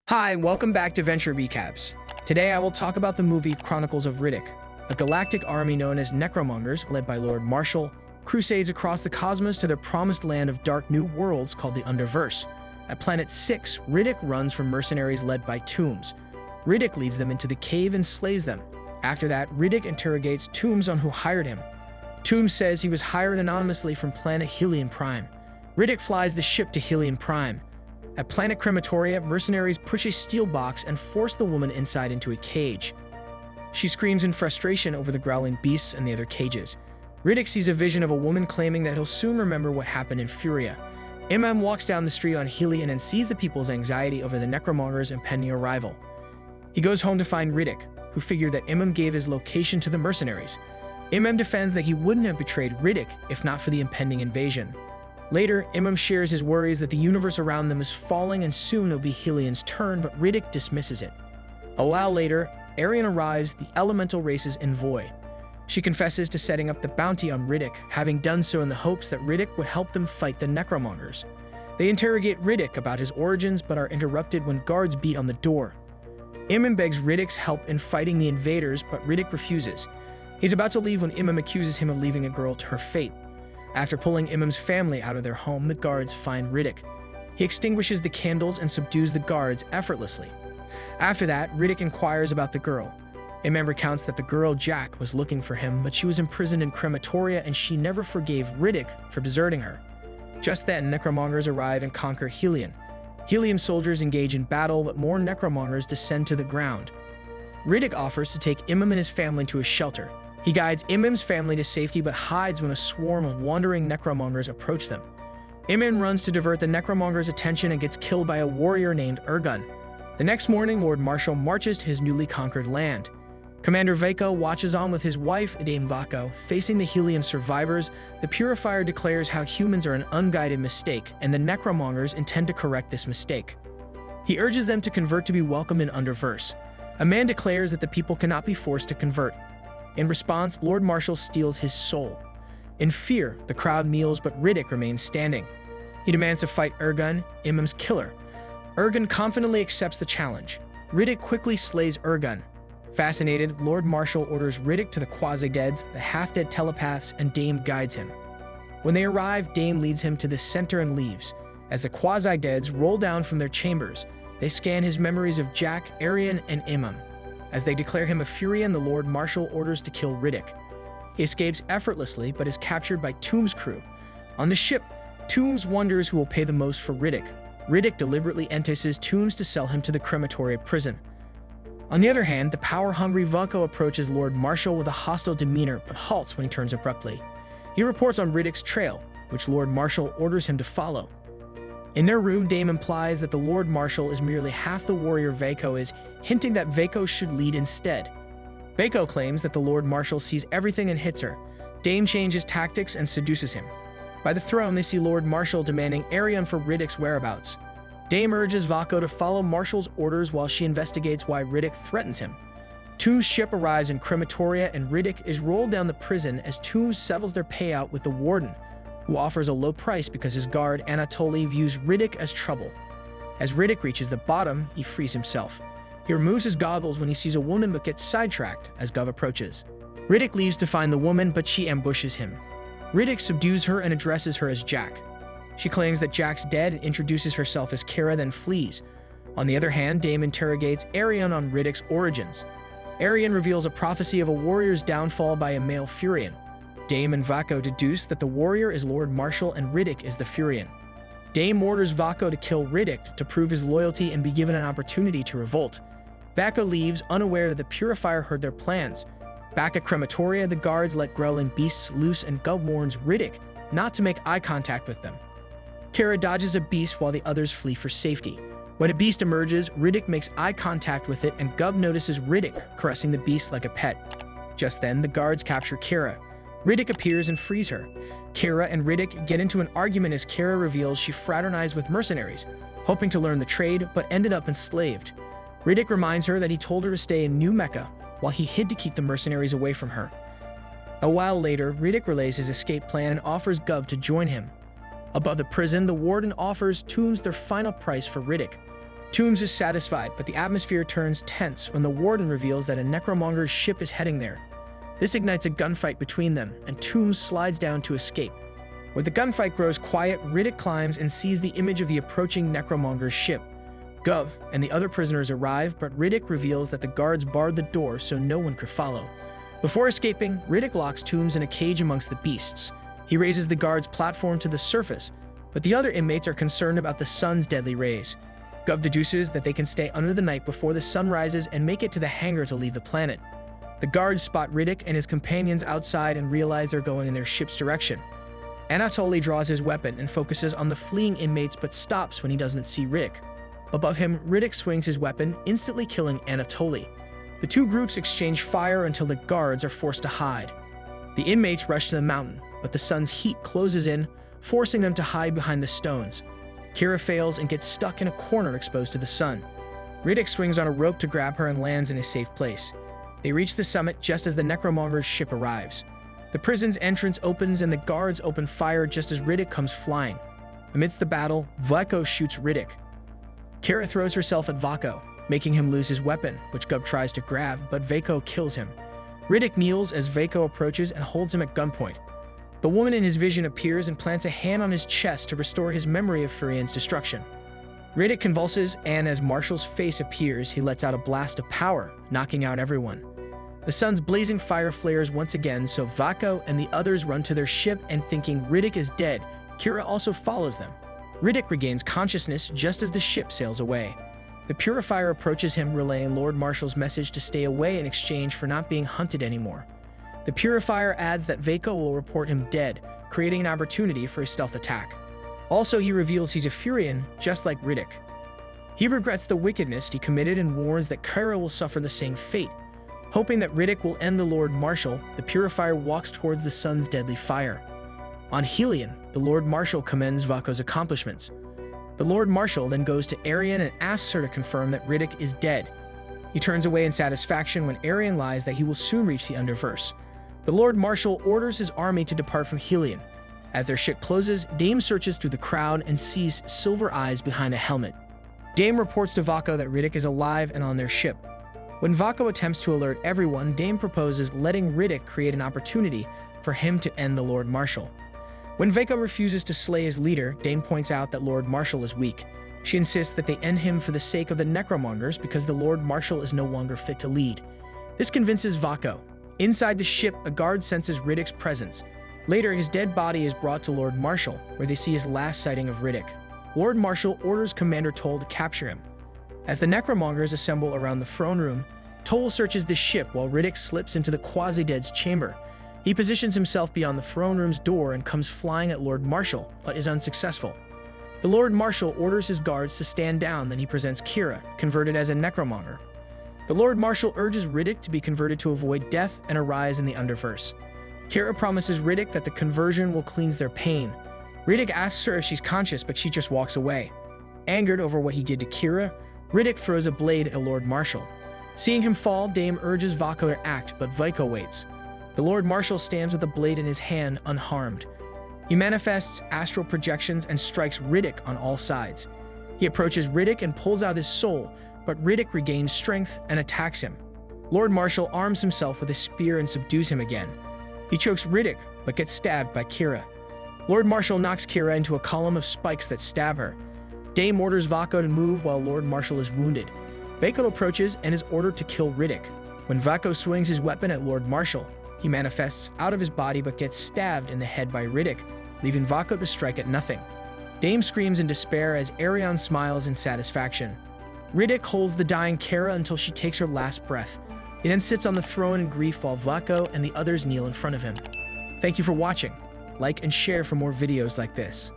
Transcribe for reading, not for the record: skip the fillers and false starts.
Hi, and welcome back to Venture Recaps. Today I will talk about the movie Chronicles of Riddick. A galactic army known as Necromongers, led by Lord Marshall, crusades across the cosmos to their promised land of dark new worlds called the Underverse. At Planet 6, Riddick runs from mercenaries led by Toombs. Riddick leads them into the cave and slays them. After that, Riddick interrogates Toombs on who hired him. Toombs says he was hired anonymously from planet Helion Prime. Riddick flies the ship to Helion Prime. At Planet Crematoria, mercenaries push a steel box and force the woman inside into a cage. She screams in frustration over the growling beasts and the other cages. Riddick sees a vision of a woman claiming that he'll soon remember what happened in Furia. Imam walks down the street on Helion and sees the people's anxiety over the Necromongers' impending arrival. He goes home to find Riddick, who figured that Imam gave his location to the mercenaries. Imam defends that he wouldn't have betrayed Riddick if not for the impending invasion. Later, Imam shares his worries that the universe around them is falling and soon it'll be Helion's turn, but Riddick dismisses it. A while later, Arian arrives, the elemental race's envoy. She confesses to setting up the bounty on Riddick, having done so in the hopes that Riddick would help them fight the Necromongers. They interrogate Riddick about his origins but are interrupted when guards beat on the door. Imam begs Riddick's help in fighting the invaders, but Riddick refuses. He's about to leave when Imam accuses him of leaving a girl to her fate. After pulling Imam's family out of their home, the guards find Riddick. He extinguishes the candles and subdues the guards effortlessly. After that, Riddick inquires about the girl. Imam recounts that the girl Jack was looking for him, but she was imprisoned in crematoria and she never forgave Riddick for deserting her. Just then, Necromongers arrive and conquer Helion. Helion soldiers engage in battle, but more Necromongers descend to the ground. Riddick offers to take Imam and his family to a shelter. He guides Imam's family to safety but hides when a swarm of wandering Necromongers approach them. Imam runs to divert the Necromongers' attention and gets killed by a warrior named Ergun. The next morning, Lord Marshall marches to his newly conquered land. Commander Vaco watches on with his wife, Dame Vaco. Facing the Helion survivors, the Purifier declares how humans are an unguided mistake, and the Necromongers intend to correct this mistake. He urges them to convert to be welcome in Underverse. A man declares that the people cannot be forced to convert. In response, Lord Marshall steals his soul. In fear, the crowd kneels, but Riddick remains standing. He demands to fight Ergun, Imam's killer. Ergun confidently accepts the challenge. Riddick quickly slays Ergun. Fascinated, Lord Marshall orders Riddick to the quasi-deads, the half-dead telepaths, and Dame guides him. When they arrive, Dame leads him to the center and leaves. As the quasi-deads roll down from their chambers, they scan his memories of Jack, Arian, and Imam. As they declare him a Furyan, the Lord Marshall orders to kill Riddick. He escapes effortlessly, but is captured by Toombs' crew. On the ship, Toombs wonders who will pay the most for Riddick. Riddick deliberately entices Toombs to sell him to the crematoria prison. On the other hand, the power-hungry Vaco approaches Lord Marshall with a hostile demeanor, but halts when he turns abruptly. He reports on Riddick's trail, which Lord Marshall orders him to follow. In their room, Dame implies that the Lord Marshall is merely half the warrior Vaco is, hinting that Vaco should lead instead. Vaco claims that the Lord Marshall sees everything and hits her. Dame changes tactics and seduces him. By the throne, they see Lord Marshall demanding Arian for Riddick's whereabouts. Dame urges Vaco to follow Marshall's orders while she investigates why Riddick threatens him. Toombs' ship arrives in crematoria and Riddick is rolled down the prison as Toombs settles their payout with the warden, who offers a low price because his guard, Anatoly, views Riddick as trouble. As Riddick reaches the bottom, he frees himself. He removes his goggles when he sees a woman but gets sidetracked as Gov approaches. Riddick leaves to find the woman, but she ambushes him. Riddick subdues her and addresses her as Jack. She claims that Jack's dead and introduces herself as Kara, then flees. On the other hand, Dame interrogates Arian on Riddick's origins. Arian reveals a prophecy of a warrior's downfall by a male Furyan. Dame and Vaco deduce that the warrior is Lord Marshall and Riddick is the Furyan. Dame orders Vaco to kill Riddick to prove his loyalty and be given an opportunity to revolt. Vaco leaves, unaware that the Purifier heard their plans. Back at crematoria, the guards let growling beasts loose and Gov warns Riddick not to make eye contact with them. Kara dodges a beast while the others flee for safety. When a beast emerges, Riddick makes eye contact with it and Gov notices Riddick caressing the beast like a pet. Just then, the guards capture Kara. Riddick appears and frees her. Kara and Riddick get into an argument as Kara reveals she fraternized with mercenaries, hoping to learn the trade, but ended up enslaved. Riddick reminds her that he told her to stay in New Mecca, while he hid to keep the mercenaries away from her. A while later, Riddick relays his escape plan and offers Gov to join him. Above the prison, the warden offers Toombs their final price for Riddick. Toombs is satisfied, but the atmosphere turns tense when the warden reveals that a Necromonger's ship is heading there. This ignites a gunfight between them, and Toombs slides down to escape. When the gunfight grows quiet, Riddick climbs and sees the image of the approaching Necromonger's ship. Gov and the other prisoners arrive, but Riddick reveals that the guards barred the door so no one could follow. Before escaping, Riddick locks Toombs in a cage amongst the beasts. He raises the guard's platform to the surface, but the other inmates are concerned about the sun's deadly rays. Gov deduces that they can stay under the night before the sun rises and make it to the hangar to leave the planet. The guards spot Riddick and his companions outside and realize they're going in their ship's direction. Anatoly draws his weapon and focuses on the fleeing inmates but stops when he doesn't see Riddick. Above him, Riddick swings his weapon, instantly killing Anatoly. The two groups exchange fire until the guards are forced to hide. The inmates rush to the mountain, but the sun's heat closes in, forcing them to hide behind the stones. Kira fails and gets stuck in a corner exposed to the sun. Riddick swings on a rope to grab her and lands in a safe place. They reach the summit just as the Necromonger's ship arrives. The prison's entrance opens and the guards open fire just as Riddick comes flying. Amidst the battle, Vako shoots Riddick. Kira throws herself at Vako, making him lose his weapon, which Gub tries to grab, but Vako kills him. Riddick kneels as Vako approaches and holds him at gunpoint. The woman in his vision appears and plants a hand on his chest to restore his memory of Furyans' destruction. Riddick convulses, and as Marshall's face appears, he lets out a blast of power, knocking out everyone. The sun's blazing fire flares once again, so Vako and the others run to their ship, and thinking Riddick is dead, Kira also follows them. Riddick regains consciousness just as the ship sails away. The Purifier approaches him, relaying Lord Marshall's message to stay away in exchange for not being hunted anymore. The Purifier adds that Vako will report him dead, creating an opportunity for a stealth attack. Also, he reveals he's a Furyan, just like Riddick. He regrets the wickedness he committed and warns that Kira will suffer the same fate. Hoping that Riddick will end the Lord Marshall, the Purifier walks towards the sun's deadly fire. On Helion, the Lord Marshall commends Vako's accomplishments. The Lord Marshall then goes to Arian and asks her to confirm that Riddick is dead. He turns away in satisfaction when Arian lies that he will soon reach the Underverse. The Lord Marshall orders his army to depart from Helion. As their ship closes, Dame searches through the crowd and sees silver eyes behind a helmet. Dame reports to Vako that Riddick is alive and on their ship. When Vako attempts to alert everyone, Dame proposes letting Riddick create an opportunity for him to end the Lord Marshall. When Vako refuses to slay his leader, Dame points out that Lord Marshall is weak. She insists that they end him for the sake of the Necromongers because the Lord Marshall is no longer fit to lead. This convinces Vako. Inside the ship, a guard senses Riddick's presence. Later, his dead body is brought to Lord Marshall, where they see his last sighting of Riddick. Lord Marshall orders Commander Toll to capture him. As the Necromongers assemble around the throne room, Toll searches the ship while Riddick slips into the Quasi-Dead's chamber. He positions himself beyond the throne room's door and comes flying at Lord Marshall, but is unsuccessful. The Lord Marshall orders his guards to stand down, then he presents Kira, converted as a Necromonger. The Lord Marshall urges Riddick to be converted to avoid death and arise in the Underverse. Kira promises Riddick that the conversion will cleanse their pain. Riddick asks her if she's conscious, but she just walks away. Angered over what he did to Kira, Riddick throws a blade at Lord Marshall. Seeing him fall, Dame urges Vako to act, but Vako waits. The Lord Marshall stands with the blade in his hand, unharmed. He manifests astral projections and strikes Riddick on all sides. He approaches Riddick and pulls out his soul, but Riddick regains strength and attacks him. Lord Marshall arms himself with a spear and subdues him again. He chokes Riddick, but gets stabbed by Kira. Lord Marshall knocks Kira into a column of spikes that stab her. Dame orders Vako to move while Lord Marshall is wounded. Vako approaches and is ordered to kill Riddick. When Vako swings his weapon at Lord Marshall, he manifests out of his body but gets stabbed in the head by Riddick, leaving Vako to strike at nothing. Dame screams in despair as Arion smiles in satisfaction. Riddick holds the dying Kira until she takes her last breath. He then sits on the throne in grief while Vako and the others kneel in front of him. Thank you for watching. Like and share for more videos like this.